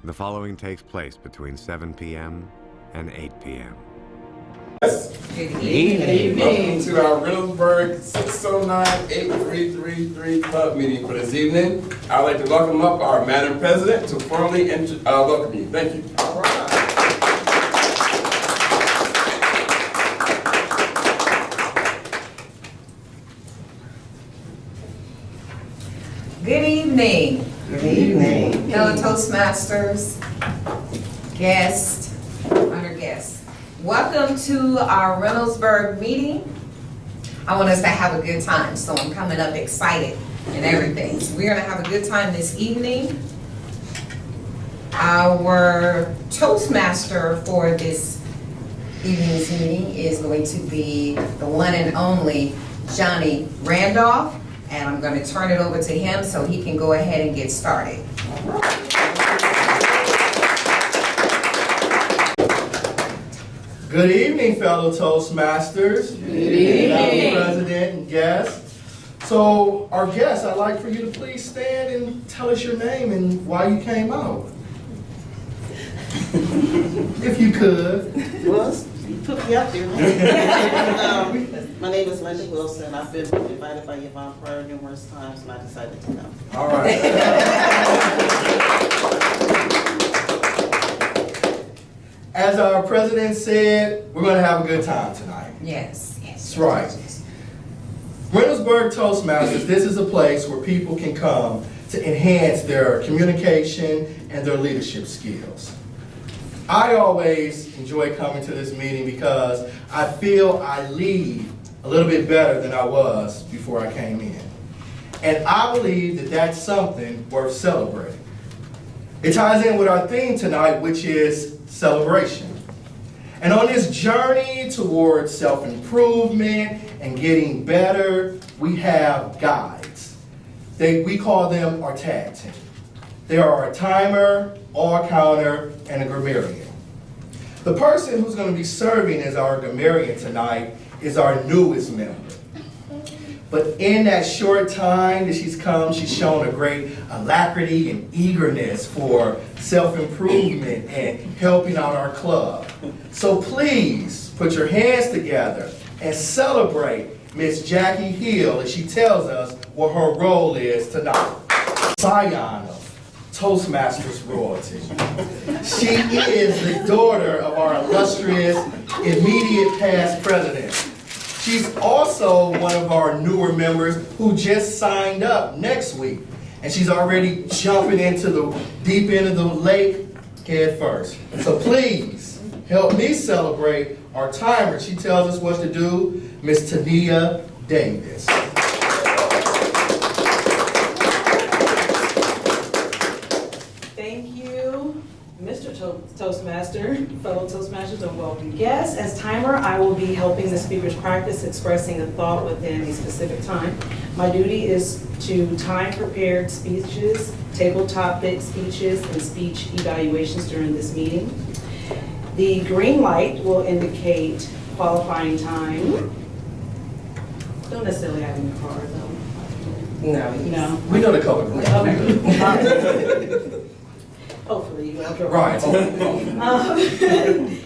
The following takes place between 7 p.m. and 8 p.m. Good evening. Welcome to our Reynoldsburg 609-8333 club meeting for this evening. I'd like to welcome up our Madam President to formally welcome you. Thank you. All right. Good evening. Good evening. Fellow Toastmasters, guests, honored guests. Welcome to our Reynoldsburg meeting. I want us to have a good time, so I'm coming up excited and everything. So we're gonna have a good time this evening. Our Toastmaster for this evening's meeting is going to be the one and only Johnny Randolph. And I'm going to turn it over to him so he can go ahead and get started. Good evening, fellow Toastmasters. Good evening. Madam President and guests. So, our guests, I'd like for you to please stand and tell us your name and why you came out. If you could. Well, you put me out there. My name is Linda Wilson. I've been invited by Yvonne Pryor numerous times, and I decided to come. All right. As our president said, we're going to have a good time tonight. Yes. That's right. Reynoldsburg Toastmasters, this is a place where people can come to enhance their communication and their leadership skills. I always enjoy coming to this meeting because I feel I leave a little bit better than I was before I came in. And I believe that that's something worth celebrating. It ties in with our theme tonight, which is celebration. And on this journey towards self-improvement and getting better, we have guides. We call them our tag team. They are a timer, all-counter, and a grammarian. The person who's going to be serving as our grammarian tonight is our newest member. But in that short time that she's come, she's shown a great alacrity and eagerness for self-improvement and helping out our club. So please put your hands together and celebrate Miss Jackie Hill as she tells us what her role is tonight. Scion of Toastmasters royalty. She is the daughter of our illustrious immediate past president. She's also one of our newer members who just signed up next week. And she's already jumping into the deep end of the lake head first. So please help me celebrate our timer. She tells us what to do, Miss Tania Davis. Thank you, Mr. Toastmaster, fellow Toastmasters, and welcome guests. As timer, I will be helping the speakers practice expressing a thought within a specific time. My duty is to time prepared speeches, table topic speeches, and speech evaluations during this meeting. The green light will indicate qualifying time. Don't necessarily have in your car, though. No. We know the color green. Hopefully you will. Right.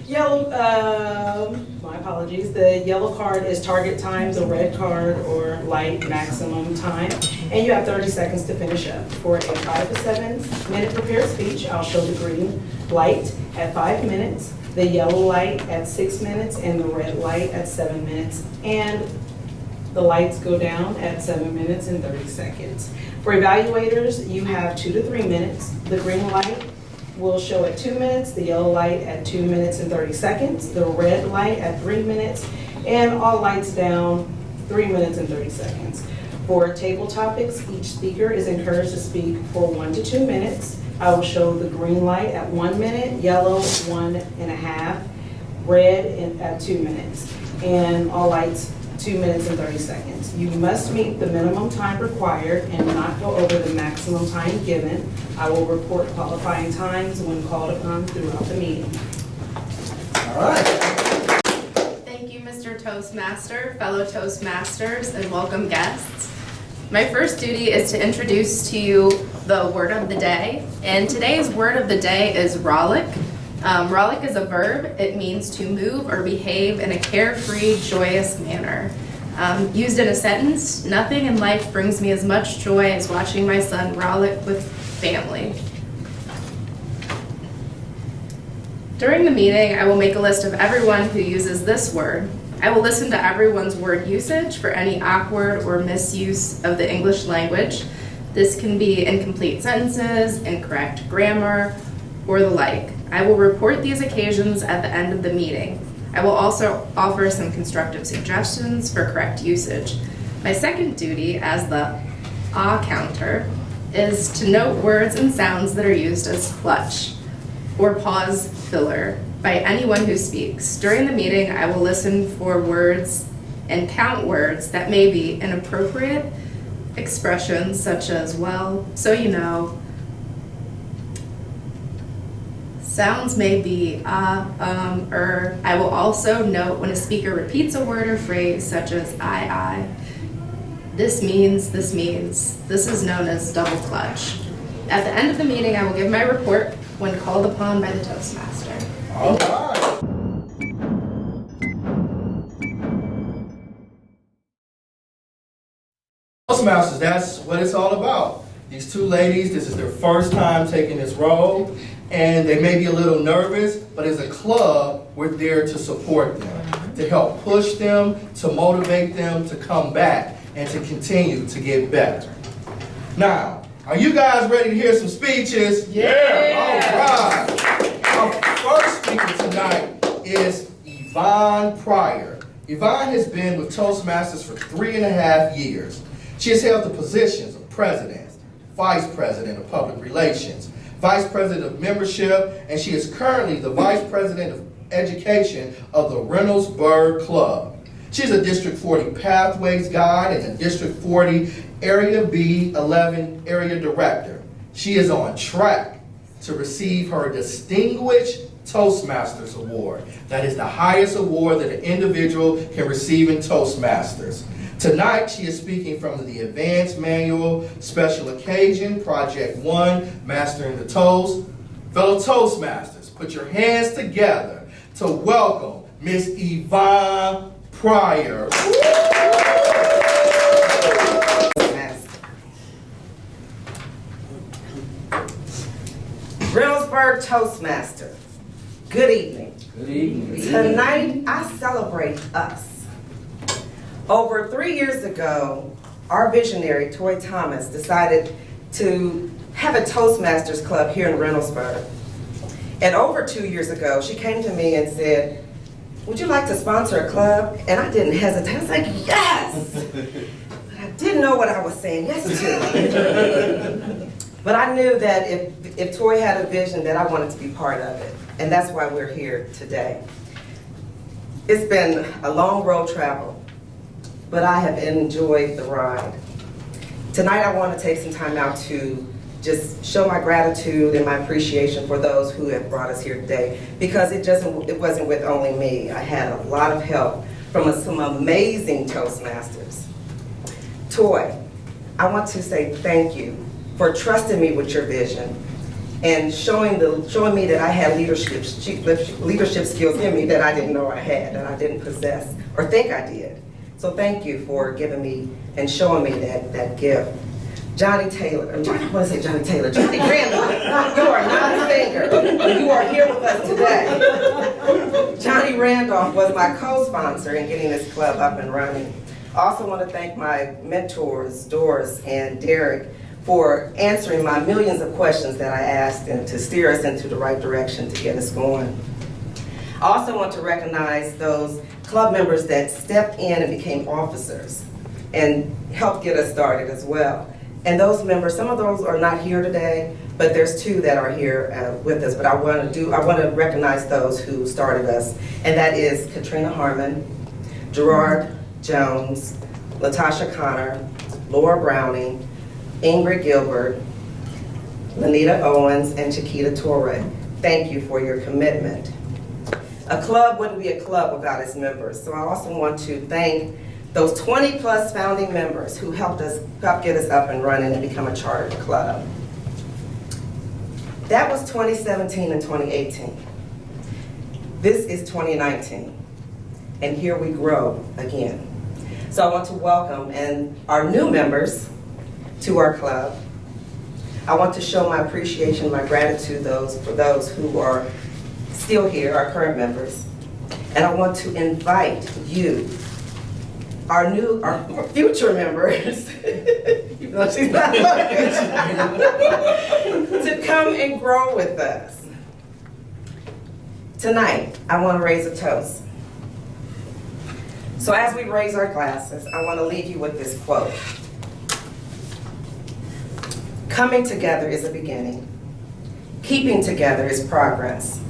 Yellow, my apologies. The yellow card is target time, the red card or light maximum time. And you have 30 seconds to finish up. For a 5 to 7 minute prepared speech, I'll show the green light at 5 minutes, the yellow light at 6 minutes, and the red light at 7 minutes. And the lights go down at 7 minutes and 30 seconds. For evaluators, you have 2 to 3 minutes. The green light will show at 2 minutes, the yellow light at 2 minutes and 30 seconds, the red light at 3 minutes, and all lights down 3 minutes and 30 seconds. For table topics, each speaker is encouraged to speak for 1 to 2 minutes. I will show the green light at 1 minute, yellow 1.5, red at 2 minutes, and all lights 2 minutes and 30 seconds. You must meet the minimum time required and not go over the maximum time given. I will report qualifying times when called upon throughout the meeting. All right. Thank you, Mr. Toastmaster, fellow Toastmasters, and welcome guests. My first duty is to introduce to you the word of the day, and today's word of the day is rollick. Rollick is a verb. It means to move or behave in a carefree, joyous manner. Used in a sentence, nothing in life brings me as much joy as watching my son rollick with family. During the meeting, I will make a list of everyone who uses this word. I will listen to everyone's word usage for any awkward or misuse of the English language. This can be incomplete sentences, incorrect grammar, or the like. I will report these occasions at the end of the meeting. I will also offer some constructive suggestions for correct usage. My second duty as the counter is to note words and sounds that are used as clutch or pause filler by anyone who speaks. During the meeting, I will listen for words and count words that may be inappropriate expressions such as, well, so you know. Sounds may be I will also note when a speaker repeats a word or phrase such as I. This means, this means. This is known as double clutch. At the end of the meeting, I will give my report when called upon by the Toastmaster. All right. Toastmasters, that's what it's all about. These two ladies, this is their first time taking this role, and they may be a little nervous, but as a club, we're there to support them, to help push them, to motivate them to come back and to continue to get better. Now, are you guys ready to hear some speeches? Yeah! All right. Our first speaker tonight is Yvonne Pryor. Yvonne has been with Toastmasters for 3.5 years. She has held the positions of president, vice president of public relations, vice president of membership, and she is currently the vice president of education of the Reynoldsburg Club. She's a District 40 Pathways Guide and a District 40 Area B11 Area Director. She is on track to receive her Distinguished Toastmasters Award. That is the highest award that an individual can receive in Toastmasters. Tonight, she is speaking from the Advanced Manual Special Occasion, Project 1, Mastering the Toast. Fellow Toastmasters, put your hands together to welcome Miss Yvonne Pryor. Reynoldsburg Toastmaster, good evening. Good evening. Tonight, I celebrate us. Over 3 years ago, our visionary, Toy Thomas, decided to have a Toastmasters club here in Reynoldsburg. And over 2 years ago, she came to me and said, would you like to sponsor a club? And I didn't hesitate. I was like, yes! But I didn't know what I was saying yes to. But I knew that if Toy had a vision, that I wanted to be part of it. And that's why we're here today. It's been a long road travel, but I have enjoyed the ride. Tonight I want to take some time out to just show my gratitude and my appreciation for those who have brought us here today, because it wasn't with only me. I had a lot of help from some amazing Toastmasters. Toy, I want to say thank you for trusting me with your vision and showing me that I had leadership skills in me that I didn't know I had, that I didn't possess or think I did. So thank you for giving me and showing me that gift. Johnny Taylor, I want to say Johnny Taylor, Johnny Randolph, you are not a singer, but you are here with us today. Johnny Randolph was my co-sponsor in getting this club up and running. I also want to thank my mentors, Doris and Derek, for answering my millions of questions that I asked and to steer us into the right direction to get us going. I also want to recognize those club members that stepped in and became officers and helped get us started as well. And those members, some of those are not here today, but there's 2 that are here with us. But I want to recognize those who started us, and that is Katrina Harmon, Gerard Jones, Latasha Connor, Laura Browning, Ingrid Gilbert, Lanita Owens, and Chiquita Torre. Thank you for your commitment. A club wouldn't be a club without its members, so I also want to thank those 20-plus founding members who help get us up and running and become a chartered club. That was 2017 and 2018. This is 2019, and here we grow again. So I want to welcome our new members to our club. I want to show my appreciation, my gratitude for those who are still here, our current members. And I want to invite you, our future members, even though she's not to come and grow with us. Tonight, I want to raise a toast. So as we raise our glasses, I want to leave you with this quote. Coming together is a beginning. Keeping together is progress.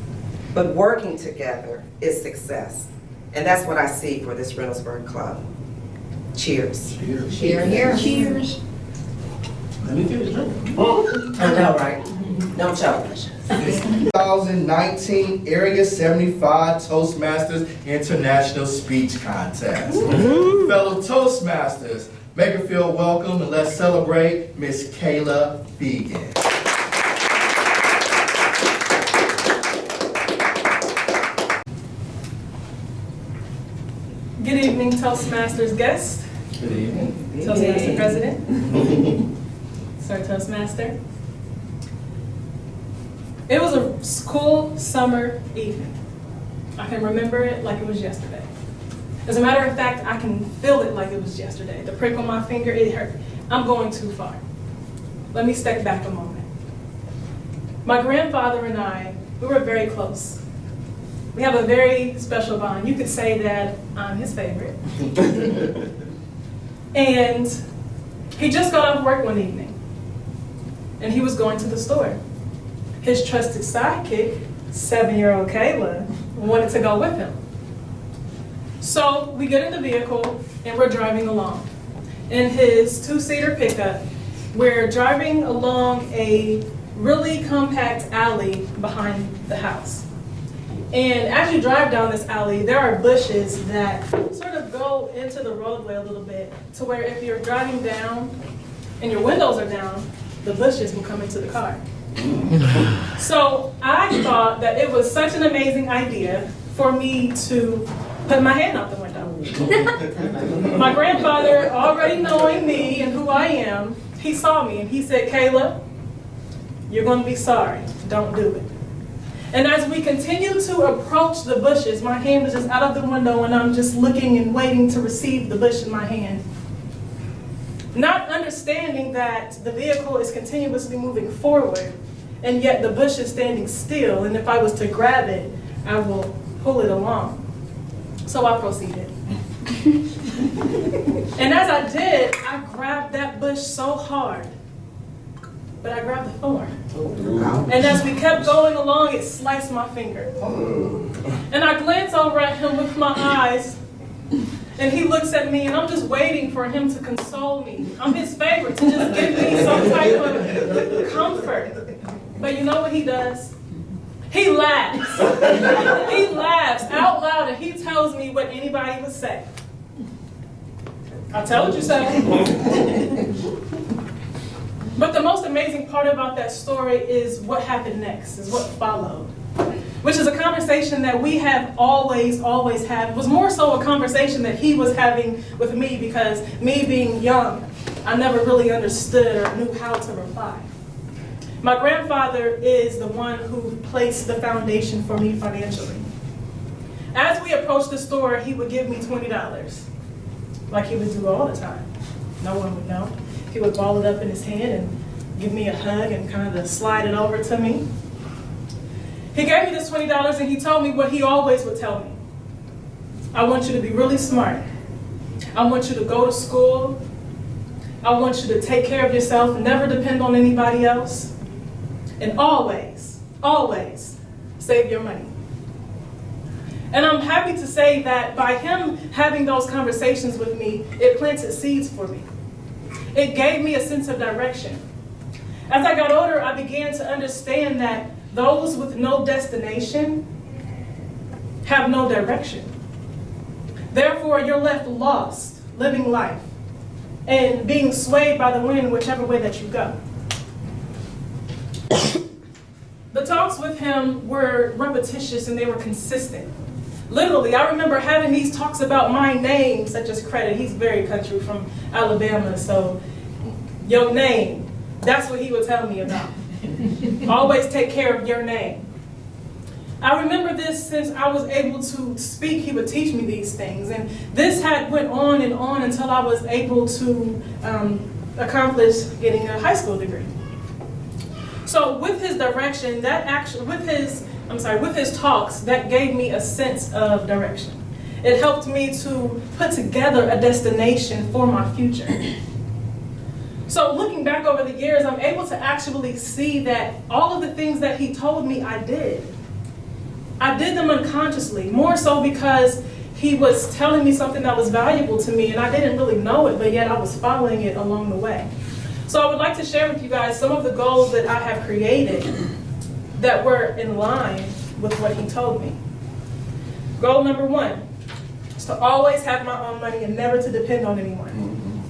But working together is success. And that's what I see for this Reynoldsburg Club. Cheers. Cheers. Cheers. Cheers. Let me finish drinking. I know, right? No choke. 2019 Area 75 Toastmasters International Speech Contest. Fellow Toastmasters, make her feel welcome and let's celebrate Miss Kayla Fegan. Good evening, Toastmasters guests, Good evening. Toastmaster President, Sir Toastmaster. It was a cool summer evening. I can remember it like it was yesterday. As a matter of fact, I can feel it like it was yesterday. The prick on my finger, it hurt. I'm going too far. Let me step back a moment. My grandfather and I, we were very close. We have a very special bond. You could say that I'm his favorite. And he just got off work one evening, and he was going to the store. His trusted sidekick, 7-year-old Kayla, wanted to go with him. So we get in the vehicle, and we're driving along. In his 2-seater pickup, we're driving along a really compact alley behind the house. And as you drive down this alley, there are bushes that sort of go into the roadway a little bit, to where if you're driving down and your windows are down, the bushes will come into the car. So I thought that it was such an amazing idea for me to put my hand out the window. My grandfather, already knowing me and who I am, he saw me and he said, "Kayla, you're going to be sorry. Don't do it." And as we continue to approach the bushes, my hand is just out of the window and I'm just looking and waiting to receive the bush in my hand. Not understanding that the vehicle is continuously moving forward, and yet the bush is standing still, and if I was to grab it, I will pull it along. So I proceeded. And as I did, I grabbed that bush so hard, but I grabbed the thorn. And as we kept going along, it sliced my finger. And I glance over at him with my eyes, and he looks at me, and I'm just waiting for him to console me. I'm his favorite, to just give me some type of comfort. But you know what he does? He laughs. He laughs out loud, and he tells me what anybody would say. I told you so. But the most amazing part about that story is what happened next, is what followed. Which is a conversation that we have always had. It was more so a conversation that he was having with me, because me being young, I never really understood or knew how to reply. My grandfather is the one who placed the foundation for me financially. As we approached the store, he would give me $20, like he would do all the time. No one would know. He would ball it up in his hand and give me a hug and kind of slide it over to me. He gave me this $20 and he told me what he always would tell me. I want you to be really smart. I want you to go to school. I want you to take care of yourself, never depend on anybody else. And always, always save your money. And I'm happy to say that by him having those conversations with me, it planted seeds for me. It gave me a sense of direction. As I got older, I began to understand that those with no destination have no direction. Therefore, you're left lost living life and being swayed by the wind whichever way that you go. The talks with him were repetitious and they were consistent. Literally, I remember having these talks about my name, such as credit. He's very country from Alabama, so your name, that's what he would tell me about. Always take care of your name. I remember this since I was able to speak, he would teach me these things. And this had went on and on until I was able to accomplish getting a high school degree. So with his direction, with his talks, that gave me a sense of direction. It helped me to put together a destination for my future. So looking back over the years, I'm able to actually see that all of the things that he told me I did them unconsciously, more so because he was telling me something that was valuable to me and I didn't really know it, but yet I was following it along the way. So I would like to share with you guys some of the goals that I have created that were in line with what he told me. Goal number 1 is to always have my own money and never to depend on anyone.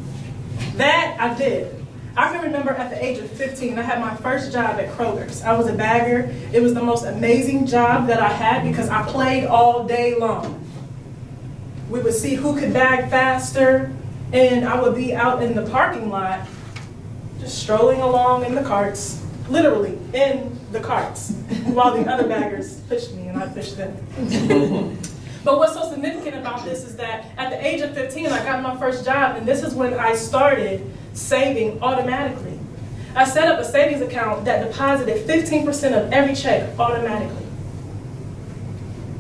That I did. I can remember at the age of 15, I had my first job at Kroger's. I was a bagger. It was the most amazing job that I had because I played all day long. We would see who could bag faster, and I would be out in the parking lot just strolling along in the carts, literally in the carts, while the other baggers pushed me and I pushed them. But what's so significant about this is that at the age of 15, I got my first job, and this is when I started saving automatically. I set up a savings account that deposited 15% of every check automatically.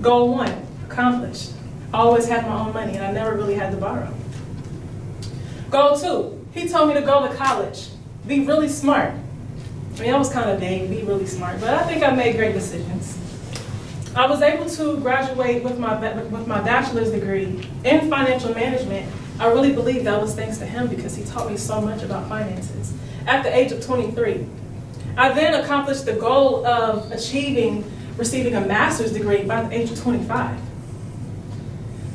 Goal 1, accomplished. Always had my own money, and I never really had to borrow. Goal 2, he told me to go to college, be really smart. I mean, I was kind of vague, be really smart, but I think I made great decisions. I was able to graduate with my bachelor's degree in financial management. I really believe that was thanks to him because he taught me so much about finances at the age of 23. I then accomplished the goal of receiving a master's degree by the age of 25.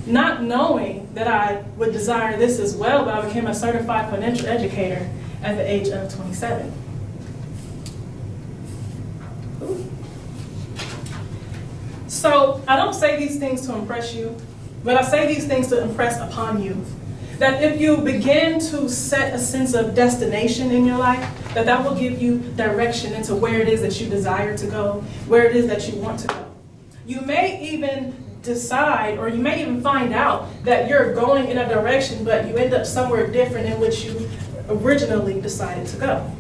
Not knowing that I would desire this as well, but I became a certified financial educator at the age of 27. Ooh. So I don't say these things to impress you, but I say these things to impress upon you that if you begin to set a sense of destination in your life, that will give you direction into where it is that you desire to go, where it is that you want to go. You may even decide, or you may even find out that you're going in a direction, but you end up somewhere different in which you originally decided to go.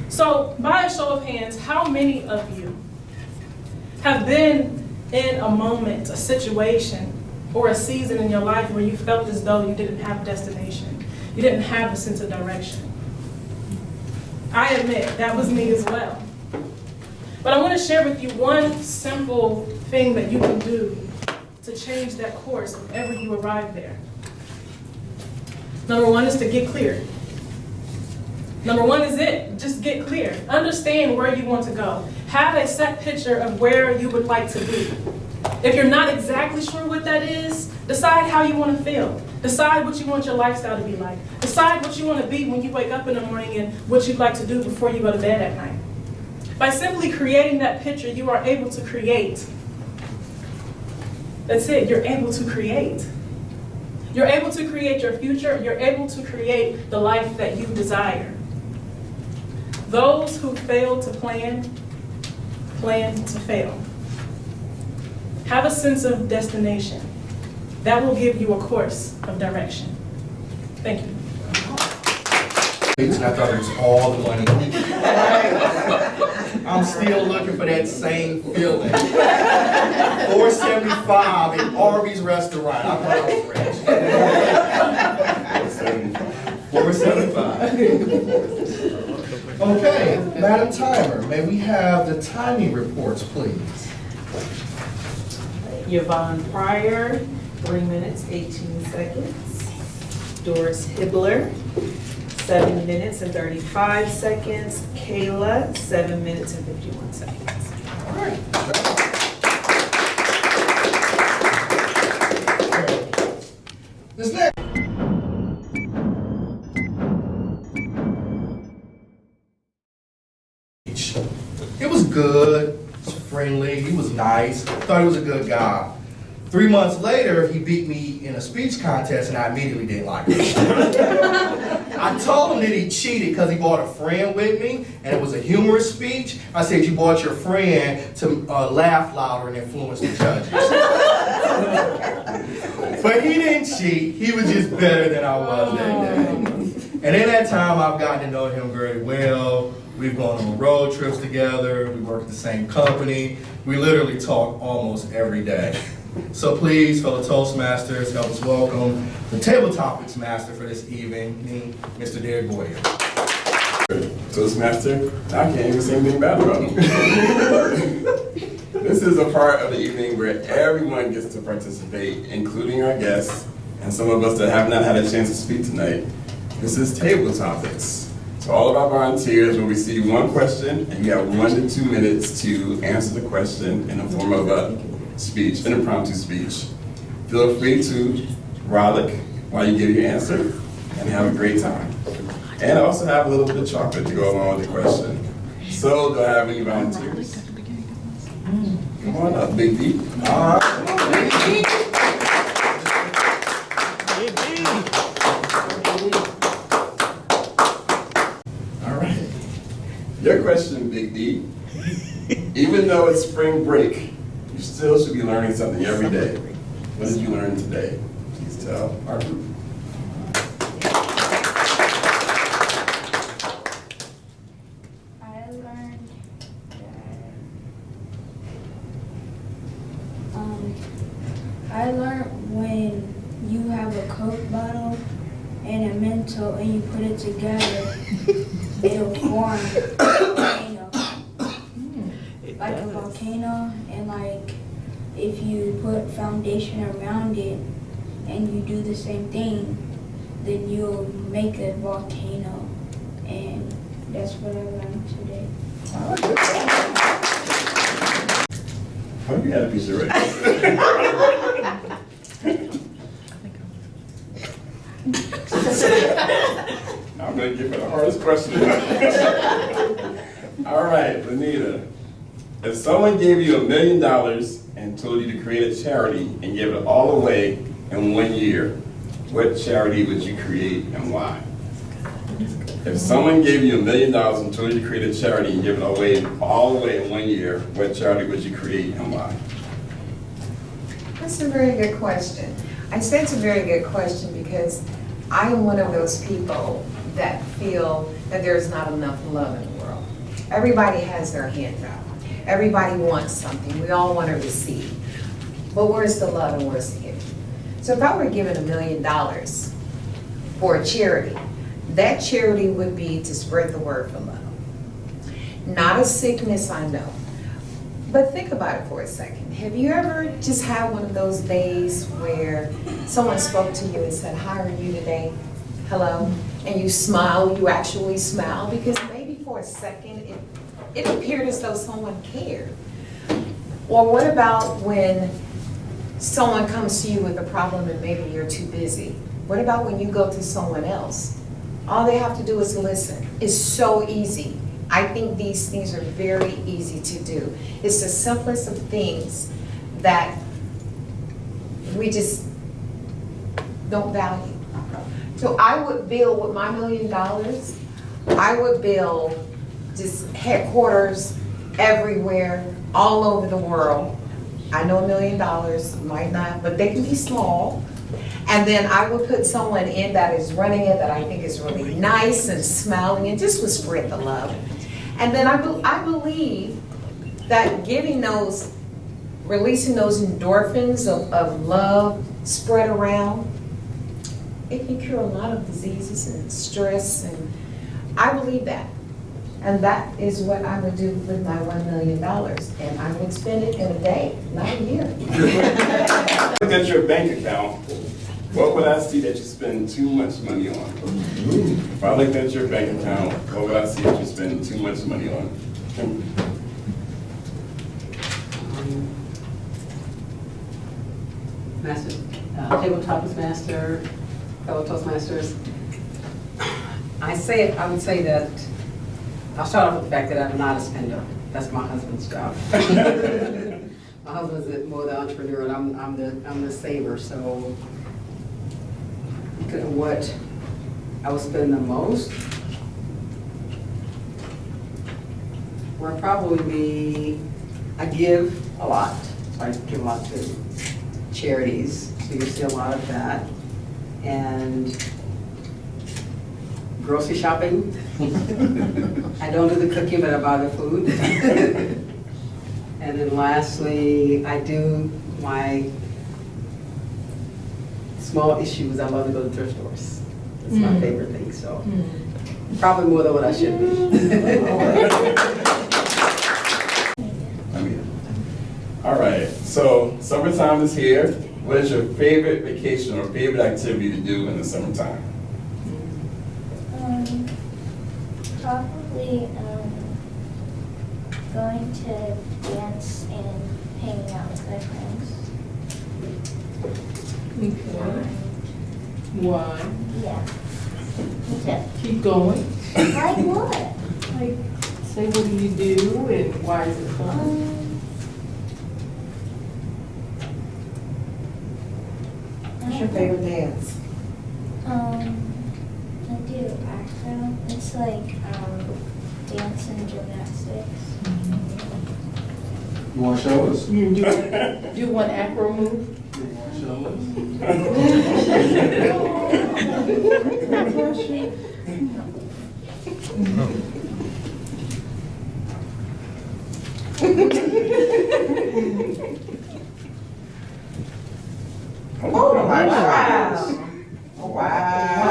So by a show of hands, how many of you have been in a moment, a situation, or a season in your life where you felt as though you didn't have a destination, you didn't have a sense of direction? I admit, that was me as well. But I want to share with you one simple thing that you can do to change that course whenever you arrive there. Number 1 is to get clear. Number 1 is it. Just get clear. Understand where you want to go. Have a set picture of where you would like to be. If you're not exactly sure what that is, decide how you want to feel. Decide what you want your lifestyle to be like. Decide what you want to be when you wake up in the morning and what you'd like to do before you go to bed at night. By simply creating that picture, you are able to create. That's it. You're able to create. You're able to create your future. You're able to create the life that you desire. Those who fail to plan to fail. Have a sense of destination. That will give you a course of direction. Thank you. And I thought it was all the money. I'm still looking for that same feeling. $4.75 at Arby's restaurant. I thought I was rich. $4.75. Okay, Madam Timer, may we have the timing reports, please? Yvonne Pryor, 3 minutes, 18 seconds. Doris Hibbler, 7 minutes and 35 seconds. Kayla, 7 minutes and 51 seconds. All right. This next. friendly, he was nice, thought he was a good guy. 3 months later, he beat me in a speech contest and I immediately didn't like him. I told him that he cheated because he brought a friend with me and it was a humorous speech. I said, you brought your friend to laugh louder and influence the judges. But he didn't cheat, he was just better than I was that day. And in that time, I've gotten to know him very well. We've gone on road trips together, we work at the same company. We literally talk almost every day. So please, fellow Toastmasters, help us welcome the Table Topics Master for this evening, Mr. Derek Boyer. Toastmaster, I can't even say anything bad about him. This is a part of the evening where everyone gets to participate, including our guests, and some of us that have not had a chance to speak tonight. This is Table Topics. So all of our volunteers will receive one question, and you have 1 to 2 minutes to answer the question in the form of a speech, an impromptu speech. Feel free to frolic while you give your answer and have a great time. And I also have a little bit of chocolate to go along with the question. So, do I have any volunteers? Come on up, Big D. All right. All right. Your question, Big D. Even though it's spring break, you still should be learning something every day. What did you learn today? Please tell our group. I learned when you have a Coke bottle and a Mentos and you put it together, it'll form a volcano. Like a volcano, and like if you put foundation around it and you do the same thing, then you'll make a volcano. And that's what I learned today. Oh, you had a piece of rice. I'm going to give her the hardest question. All right, Lenita. If someone gave you $1 million and told you to create a charity and give it all away in 1 year, what charity would you create and why? If someone gave you $1 million and told you to create a charity and give it all away in 1 year, what charity would you create and why? That's a very good question. I say it's a very good question because I am one of those people that feel that there's not enough love in the world. Everybody has their hand out. Everybody wants something. We all want to receive. But where's the love and where's the gift? So if I were given $1 million for a charity, that charity would be to spread the word for love. Not a sickness, I know. But think about it for a second. Have you ever just had one of those days where someone spoke to you and said, how are you today? Hello? And you smile, you actually smile, because maybe for a second it appeared as though someone cared. Or what about when someone comes to you with a problem and maybe you're too busy? What about when you go to someone else? All they have to do is listen. It's so easy. I think these things are very easy to do. It's the simplest of things that we just don't value. So I would build with my $1 million, I would build just headquarters everywhere, all over the world. I know $1 million might not, but they can be small. And then I would put someone in that is running it that I think is really nice and smiling and just would spread the love. And then I believe that giving those, releasing those endorphins of love spread around, it can cure a lot of diseases and stress, and I believe that. And that is what I would do with my $1 million. And I would spend it in a day, not a year. Look at your bank account. What would I see that you spend too much money on? If I looked at your bank account, what would I see that you spend too much money on? Master, Table Topics Master, fellow Toastmasters. I would say that, I'll start off with the fact that I'm not a spender. That's my husband's job. My husband's more the entrepreneur, and I'm the saver. So, what I would spend the most would probably be, I give a lot. So I give a lot to charities, so you see a lot of that. And grocery shopping. I don't do the cooking, but I buy the food. And then lastly, I do my small issues. I love to go to thrift stores. It's my favorite thing, so probably more than what I should be. All right, so summertime is here. What is your favorite vacation or favorite activity to do in the summertime? Probably going to dance and hanging out with my friends. Why? Yeah. Keep going. Like what? Like, say what do you do and why is it fun? What's your favorite dance? I do acro. It's like dance and gymnastics. You want to show us? Do one acro move? You want to show us? Oh my gosh. Wow.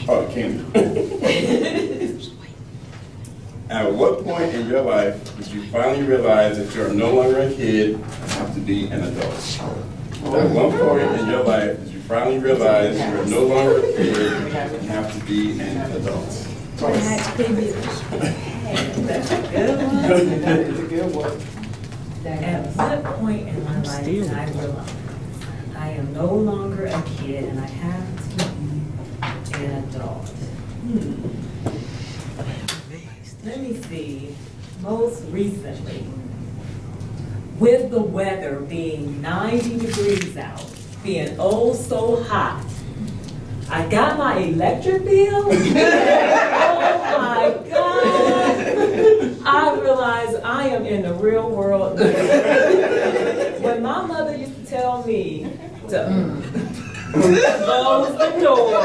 Oh, Candy. At what point in your life did you finally realize that you're no longer a kid and have to be an adult? At what point in your life did you finally realize you're no longer a kid and have to be an adult? When I had to pay bills. That's a good one. That is a good one. At what point in my life did I realize I am no longer a kid and I have to be an adult? Let me see. Most recently, with the weather being 90 degrees out, being oh so hot, I got my electric bill. Oh my God. I realized I am in the real world. When my mother used to tell me to close the door,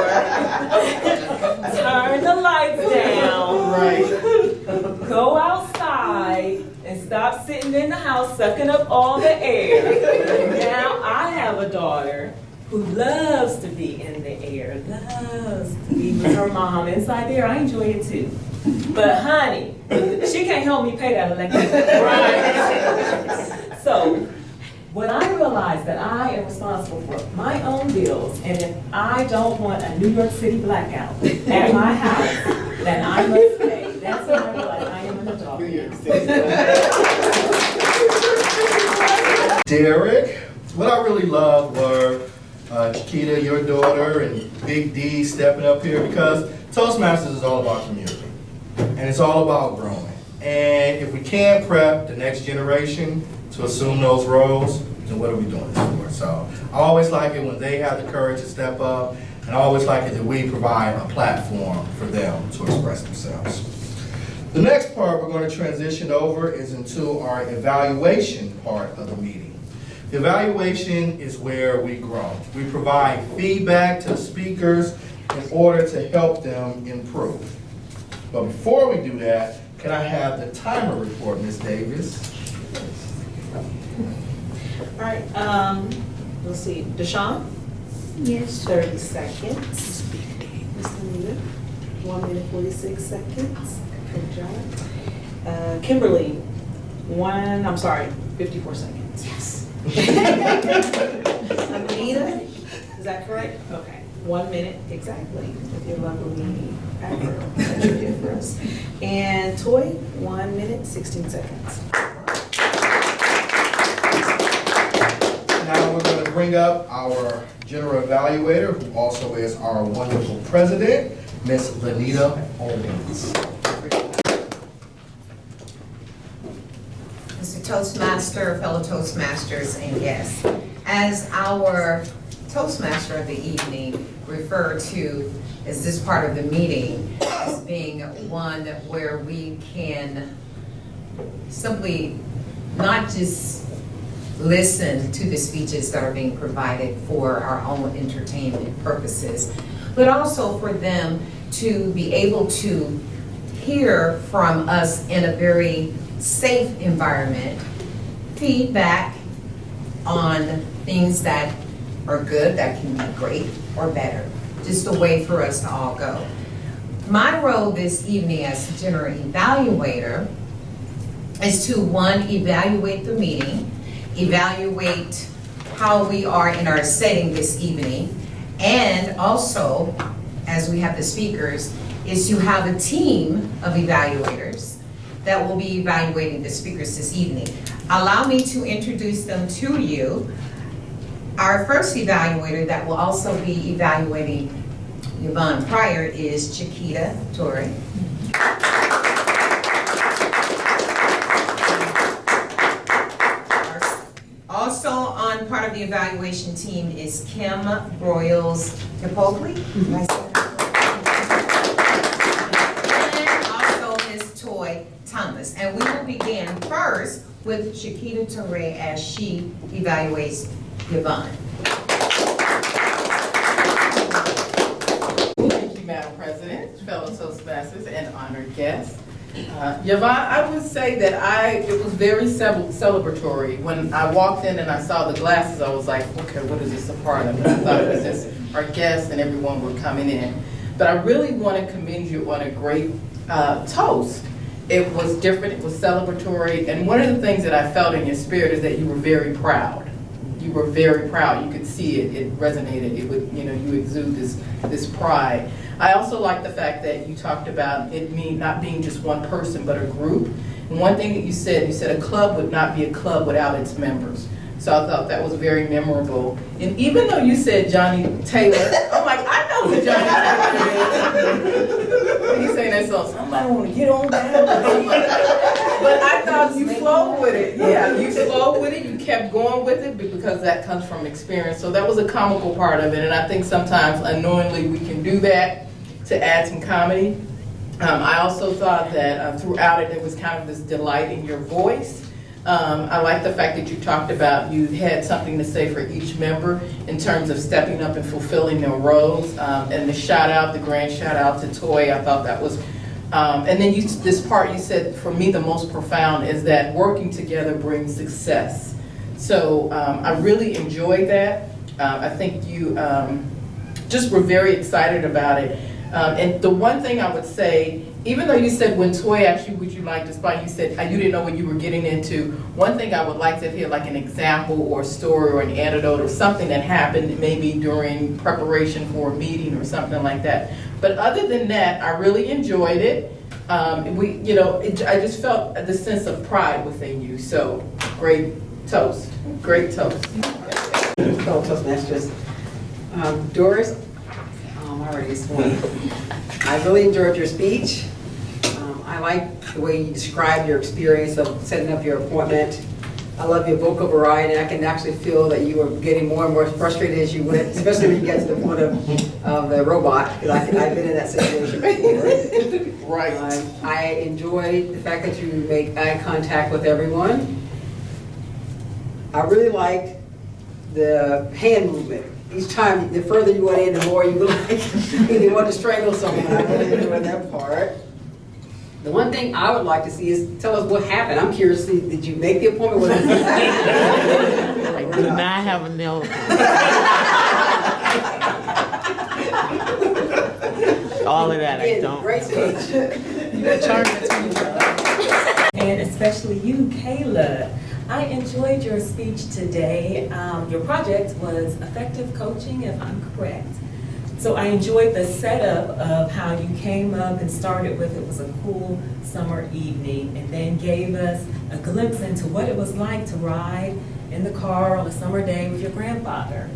turn the lights down, go outside, and stop sitting in the house sucking up all the air. Now I have a daughter who loves to be in the air, loves to be with her mom inside there. I enjoy it too. But honey, she can't help me pay that electric bill. Right? So when I realized that I am responsible for my own bills, and if I don't want a New York City blackout at my house, then I must pay. That's when I realized I am an adult. Derek, what I really loved were Chiquita, your daughter, and Big D stepping up here, because Toastmasters is all about community, and it's all about growing. And if we can't prep the next generation to assume those roles, then what are we doing this for? So I always like it when they have the courage to step up, and I always like it that we provide a platform for them to express themselves. The next part we're going to transition over is into our evaluation part of the meeting. The evaluation is where we grow. We provide feedback to the speakers in order to help them improve. But before we do that, can I have the timer report, Ms. Davis? All right, let's see, Deshaun? Yes. 30 seconds. Ms. Anita, 1 minute 46 seconds. Good job. Kimberly, 54 seconds. Yes. Anita, is that correct? Okay, 1 minute exactly with your lovely acro that you did for us. And Toy, 1 minute 16 seconds. Now we're going to bring up our general evaluator, who also is our wonderful president, Miss Lanita Owens. Mr. Toastmaster, fellow Toastmasters, and guests. As our Toastmaster of the evening referred to as this part of the meeting as being one where we can simply not just listen to the speeches that are being provided for our own entertainment purposes, but also for them to be able to hear from us in a very safe environment, feedback on things that are good, that can be great or better, just a way for us to all go. My role this evening as general evaluator is to, one, evaluate the meeting, evaluate how we are in our setting this evening, and also, as we have the speakers, is to have a team of evaluators that will be evaluating the speakers this evening. Allow me to introduce them to you. Our first evaluator that will also be evaluating Yvonne Pryor is Chiquita Torre. Also on part of the evaluation team is Kim Broyles-Hipogli. And also Ms. Toy Thomas. And we will begin first with Chiquita Torre as she evaluates Yvonne. Thank you, Madam President, fellow Toastmasters, and honored guests. Yvonne, I would say that it was very celebratory. When I walked in and I saw the glasses, I was like, okay, what is this a part of? And I thought it was just our guests and everyone were coming in. But I really want to commend you on a great toast. It was different, it was celebratory, and one of the things that I felt in your spirit is that you were very proud. You were very proud. You could see it. It resonated. It would, you exude this pride. I also like the fact that you talked about it not being just one person, but a group. And one thing that you said a club would not be a club without its members. So I thought that was very memorable. And even though you said Johnny Taylor, I'm like, I know who Johnny Taylor is. When you saying that song, somebody want to get on down. But I thought you flowed with it. Yeah, you flowed with it. You kept going with it because that comes from experience. So that was a comical part of it. And I think sometimes unknowingly we can do that to add some comedy. I also thought that throughout it, there was kind of this delight in your voice. I like the fact that you talked about you had something to say for each member in terms of stepping up and fulfilling their roles. And the grand shout out to Toy, I thought that was, and then this part you said, for me, the most profound is that working together brings success. So I really enjoyed that. I think you just were very excited about it. And the one thing I would say, even though you said when Toy asked you would you like to spy, you said you didn't know what you were getting into. One thing I would like to hear, like an example or a story or an anecdote or something that happened maybe during preparation for a meeting or something like that. But other than that, I really enjoyed it. I just felt the sense of pride within you. So great toast, great toast. Fellow Toastmasters, Doris, I already explained. I really enjoyed your speech. I like the way you described your experience of setting up your appointment. I love your vocal variety. I can actually feel that you were getting more and more frustrated as you went, especially when you get to the point of the robot, because I've been in that situation before. Right. I enjoyed the fact that you make eye contact with everyone. I really liked the hand movement. Each time, the further you went in, the more you look like you want to strangle someone. I really enjoyed that part. The one thing I would like to see is tell us what happened. I'm curious to see, did you make the appointment with us? I do not have a nail. All of that, I don't. Great speech. And especially you, Kayla. I enjoyed your speech today. Your project was effective coaching, if I'm correct. So I enjoyed the setup of how you came up and started with it was a cool summer evening and then gave us a glimpse into what it was like to ride in the car on a summer day with your grandfather.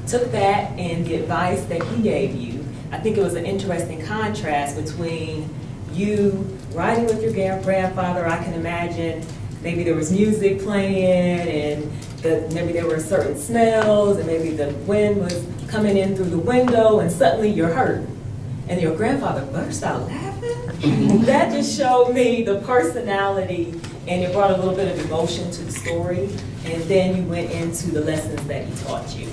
Took that and the advice that he gave you. I think it was an interesting contrast between you riding with your grandfather. I can imagine maybe there was music playing and maybe there were certain smells and maybe the wind was coming in through the window and suddenly you're hurt. And your grandfather burst out laughing. That just showed me the personality and it brought a little bit of emotion to the story. And then you went into the lessons that he taught you.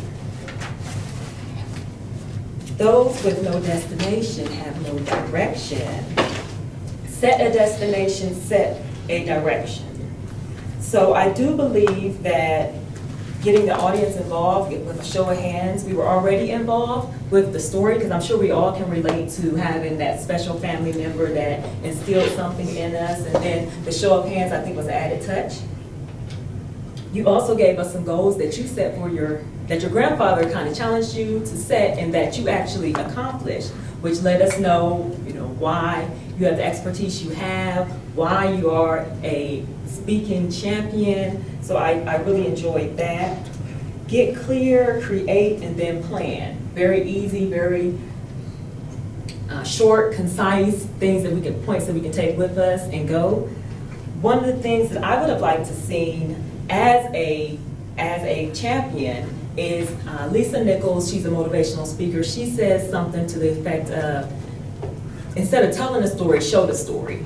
Those with no destination have no direction. Set a destination, set a direction. So I do believe that getting the audience involved with a show of hands, we were already involved with the story because I'm sure we all can relate to having that special family member that instilled something in us, and then the show of hands I think was an added touch. You also gave us some goals that you set that your grandfather kind of challenged you to set and that you actually accomplished, which let us know, why you have the expertise you have, why you are a speaking champion. So I really enjoyed that. Get clear, create, and then plan. Very easy, very short, concise things that points that we can take with us and go. One of the things that I would have liked to see as a champion is Lisa Nichols. She's a motivational speaker. She says something to the effect of, instead of telling a story, show the story.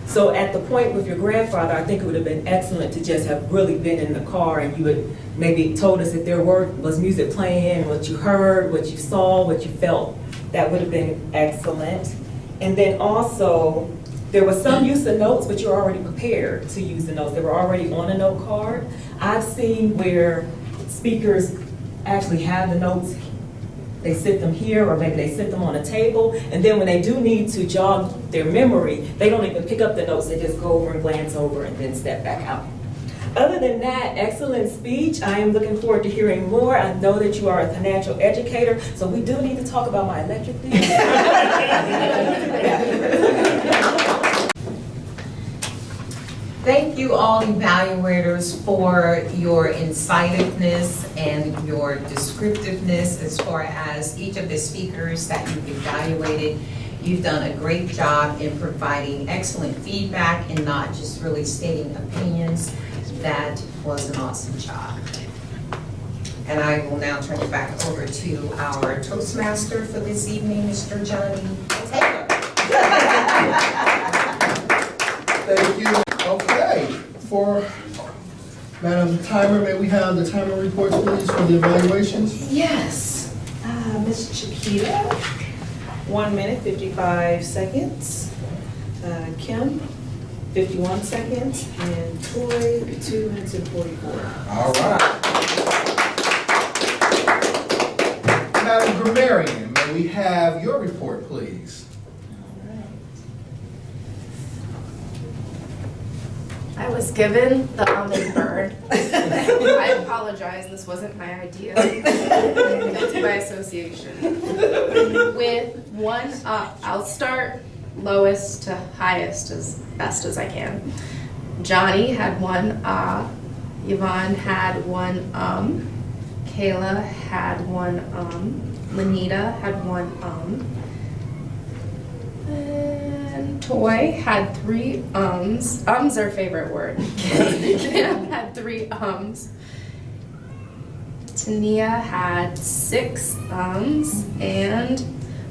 So at the point with your grandfather, I think it would have been excellent to just have really been in the car and you would maybe told us if there was music playing, what you heard, what you saw, what you felt. That would have been excellent. And then also, there was some use of notes, but you're already prepared to use the notes. They were already on a note card. I've seen where speakers actually have the notes. They sit them here, or maybe they sit them on a table, and then when they do need to jog their memory, they don't even pick up the notes, they just go over and glance over and then step back out. Other than that, excellent speech. I am looking forward to hearing more. I know that you are a financial educator, so we do need to talk about my electric bill. Thank you all evaluators for your incisiveness and your descriptiveness as far as each of the speakers that you've evaluated. You've done a great job in providing excellent feedback and not just really stating opinions. That was an awesome job. And I will now turn it back over to our Toastmaster for this evening, Mr. Johnny Taylor. Thank you. Okay, for Madam Timer, may we have the timer reports, please, for the evaluations? Yes. Ms. Chiquita, 1 minute, 55 seconds. Kim, 51 seconds. And Troy, 2 minutes and 44. All right. Madam Grammarian, may we have your report, please? I was given the hummingbird. I apologize, this wasn't my idea. Guilty by association. With 1 up, I'll start lowest to highest as best as I can. Johnny had 1 Yvonne had 1 Kayla had 1 Lanita had 1 and Toy had 3 ums. Ums are favorite word. Kim had 3 ums. Tania had 6 ums, and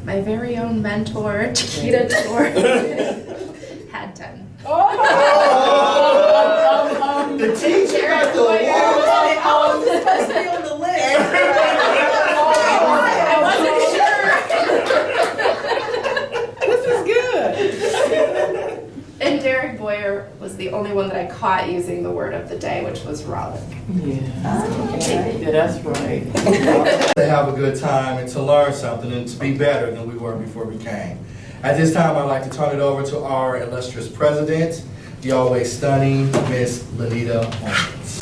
my very own mentor, Chiquita Torres, had 10. The teacher got the award. I was supposed to be on the list. I wasn't sure. This is good. And Derek Boyer was the only one that I caught using the word of the day, which was rollick. Yeah, that's right. To have a good time and to learn something and to be better than we were before we came. At this time, I'd like to turn it over to our illustrious president, the always stunning Miss Lanita Owens.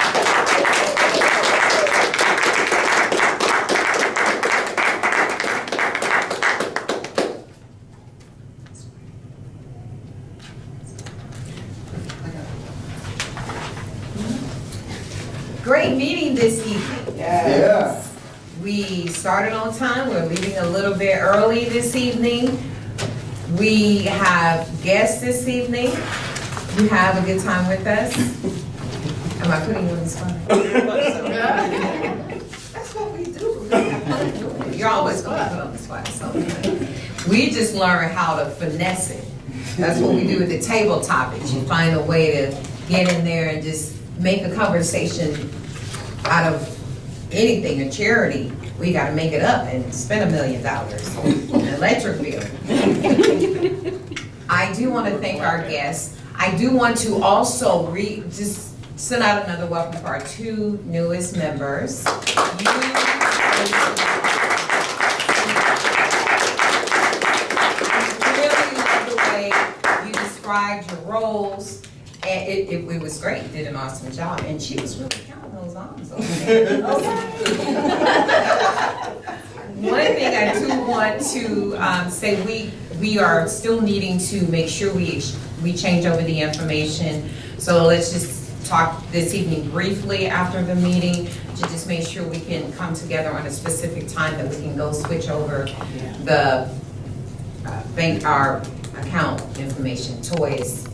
great meeting this evening. Yeah. We started on time, we're leaving a little bit early this evening. We have guests this evening. You have a good time with us? Am I putting you on the spot? That's what we do. You're always going to be put on the spot. So we just learn how to finesse it. That's what we do with the table topics. You find a way to get in there and just make a conversation out of anything, a charity. We got to make it up and spend $1 million on an electric bill. I do want to thank our guests. I do want to also just send out another welcome for our 2 newest members. I really love the way you described your roles, and it was great. You did an awesome job, and she was really counting those arms over there. One thing I do want to say, we are still needing to make sure we change over the information. So let's just talk this evening briefly after the meeting to just make sure we can come together on a specific time that we can go switch over the our account information. Toy is